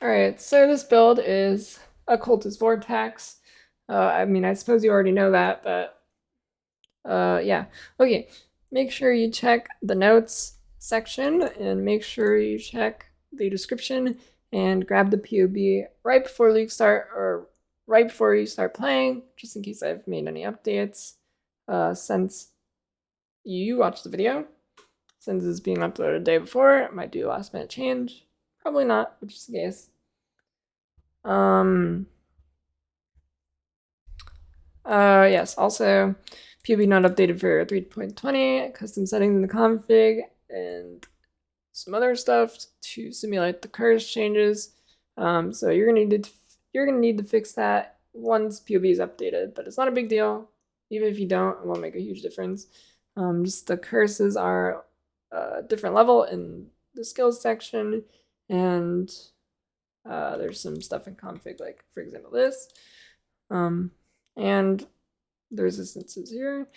Alright, so this build is Occultist Vortex. I suppose you already know that, but yeah. Okay, make sure you check the notes section and make sure you check the description and grab the POB right before you start or right before you start playing, just in case I've made any updates. Since you watched the video, since it's being uploaded a day before, it might do a last minute change. Probably not, which is the case. Yes, also POB not updated for 3.20, custom settings in the config, and some other stuff to simulate the curse changes. So you're gonna need to fix that once POB is updated, but it's not a big deal. Even if you don't, it won't make a huge difference. Just the curses are a different level in the skills section, and there's some stuff in config, like for example this. And the resistances here.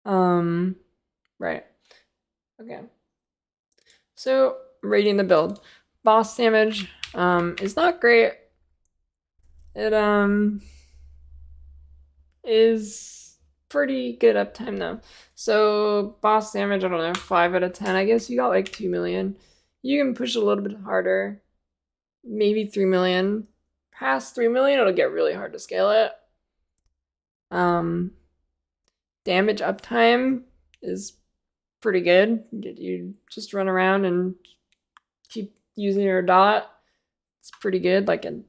Right. Okay. So rating the build. Boss damage is not great. It is pretty good uptime though. So boss damage, I don't know, 5 out of 10. I guess you got like 2 million. You can push a little bit harder. Maybe 3 million. Past 3 million, it'll get really hard to scale it. Damage uptime is pretty good. You just run around and keep using your dot. It's pretty good, like a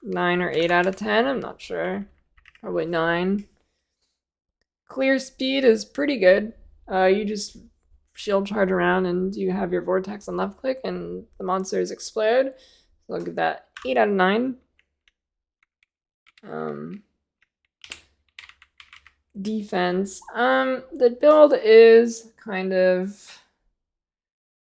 9 or 8 out of 10. I'm not sure. Probably 9. Clear speed is pretty good. You just shield charge around and you have your vortex on left click and the monsters explode. So I'll give that 8 out of 9. Defense. The build is kind of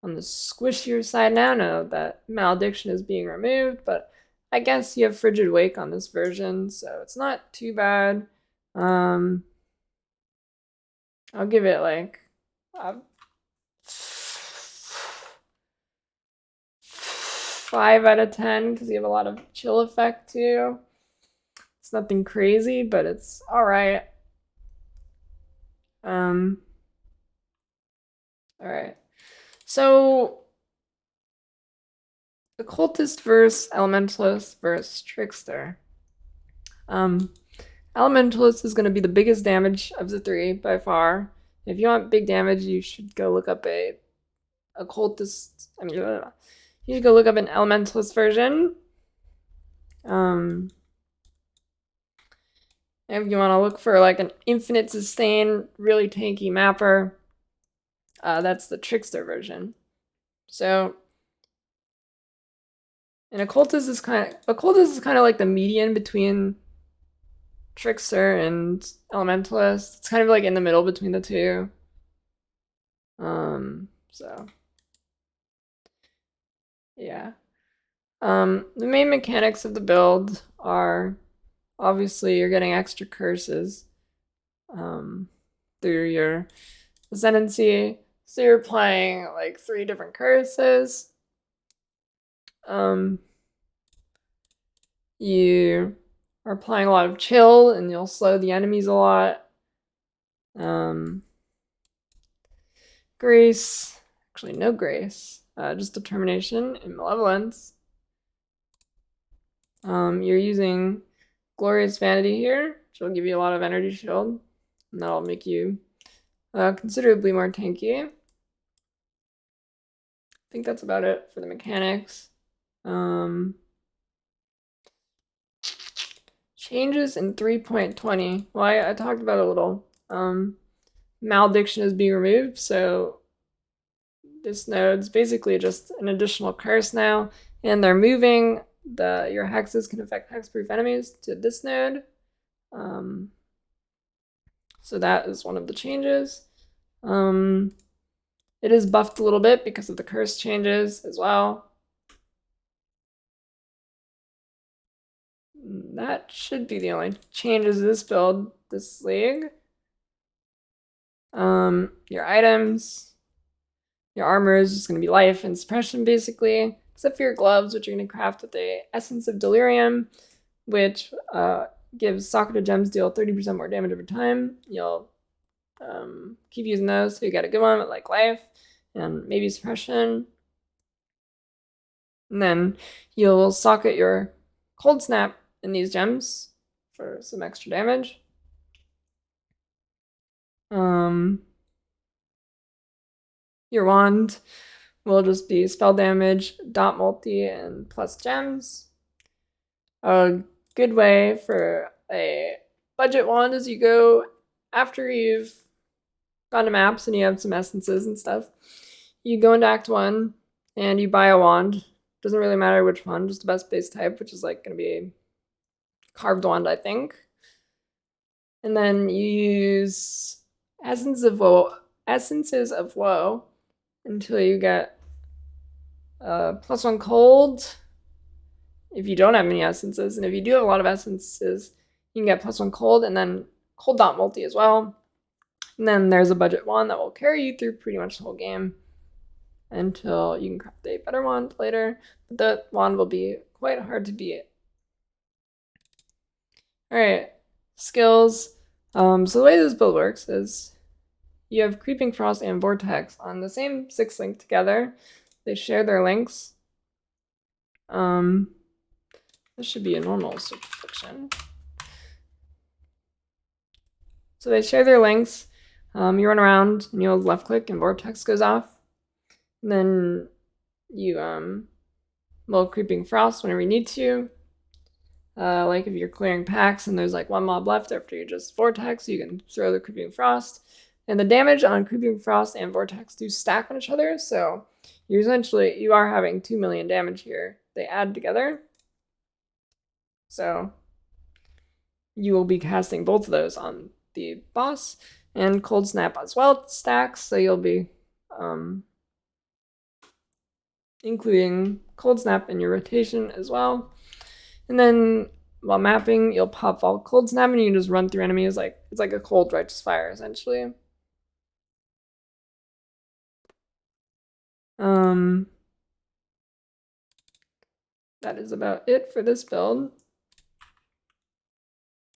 on the squishier side now. Now that malediction is being removed, but I guess you have frigid wake on this version, so it's not too bad. I'll give it like 5 out of 10 because you have a lot of chill effect too. It's nothing crazy, but it's all right. All right. So Occultist versus Elementalist versus Trickster. Elementalist is going to be the biggest damage of the three by far. If you want big damage, you should go look up a Occultist. You should go look up an Elementalist version. If you want to look for like an infinite sustain, really tanky mapper, that's the Trickster version. So, and Occultist is kind of like the median between Trickster and Elementalist. It's kind of like in the middle between the two. So yeah. The main mechanics of the build are obviously you're getting extra curses through your Ascendancy. So you're playing like 3 different curses. You are applying a lot of chill and you'll slow the enemies a lot. Grace, actually no grace, just determination and malevolence. You're using Glorious Vanity here, which will give you a lot of energy shield, and that'll make you considerably more tanky. I think that's about it for the mechanics. Changes in 3.20. Well, I talked about it a little. Malediction is being removed, so this node's basically just an additional curse now, and they're moving your hexes can affect hexproof enemies to this node. So that is one of the changes. It is buffed a little bit because of the curse changes as well. That should be the only changes to this build, this league. Your items. Your armor is just going to be life and suppression, basically, except for your gloves, which you're going to craft with the Essence of Delirium, which gives socketed gems deal 30% more damage over time. You'll keep using those, so you get a good one with like life and maybe suppression. And then you'll socket your Cold Snap in these gems for some extra damage. Your wand will just be spell damage, dot multi, and plus gems. A good way for a budget wand is you go after you've gone to maps and you have some essences and stuff. You go into Act 1 and you buy a wand. Doesn't really matter which one, just the best base type, which is like going to be a carved wand, I think. And then you use Essences of Woe until you get +1 cold. If you don't have many essences, and if you do have a lot of essences, you can get +1 cold, and then cold dot multi as well. And then there's a budget wand that will carry you through pretty much the whole game until you can craft a better wand later. But that wand will be quite hard to beat. Alright, skills. So the way this build works is you have Creeping Frost and Vortex on the same 6 link together. They share their links. This should be a normal search function. So they share their links. You run around and you'll left click and Vortex goes off. And then you will Creeping Frost whenever you need to. Like if you're clearing packs and there's like one mob left after you just Vortex, you can throw the Creeping Frost. And the damage on Creeping Frost and Vortex do stack on each other, so you are having 2 million damage here. They add together. So you will be casting both of those on the boss, and Cold Snap as well stacks, so you'll be including Cold Snap in your rotation as well. And then while mapping, you'll pop all Cold Snap and you can just run through enemies like it's like a cold righteous fire essentially. That is about it for this build.